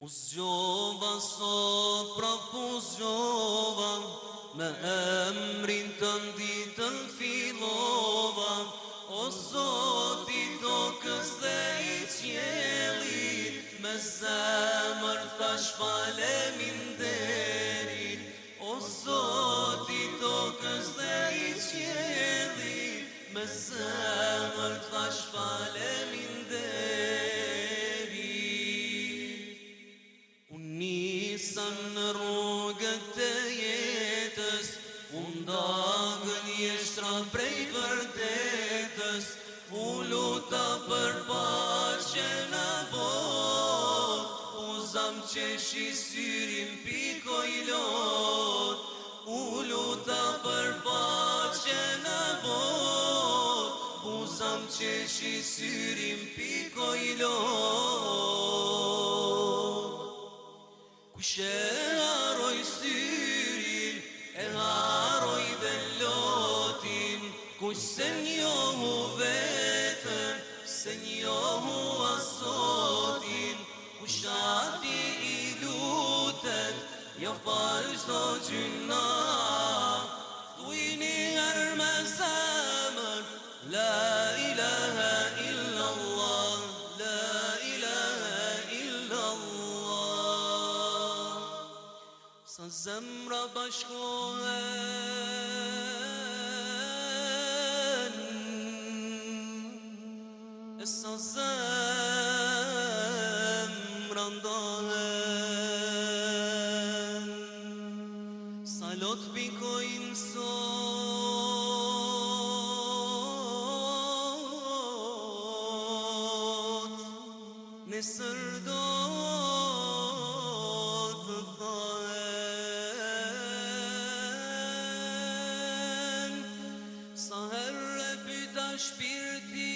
U zgjova sot prapu zgjova, me emrin tënd ditën fillova, o Zoti tokës dhe i qiellit, me zemër thash faleminderit, o Zoti tokës dhe i qiellit, me zemër thash faleminderit. Nisa në rrugët e jetës, ndagën jeshtra prej vërtetës, u luta për paqe në botë, u zam qeshi syrin pikoj lot, u luta për paqe në botë, u zam qeshi syrin pikoj lot. Kush e haroj syrin, e haroj dhe lotin, kush se njohu vetën, se njohu asotin, kush ati i lutet, jo fal çdo gjuna, thuj një herë me zemër, la ilaha illallah, la ilaha illallah. Sa zemra bashkohen, e sa zemra ndohen, sa lot pikojnë sot, nesër do të thahen, sa herë pyeta shpirti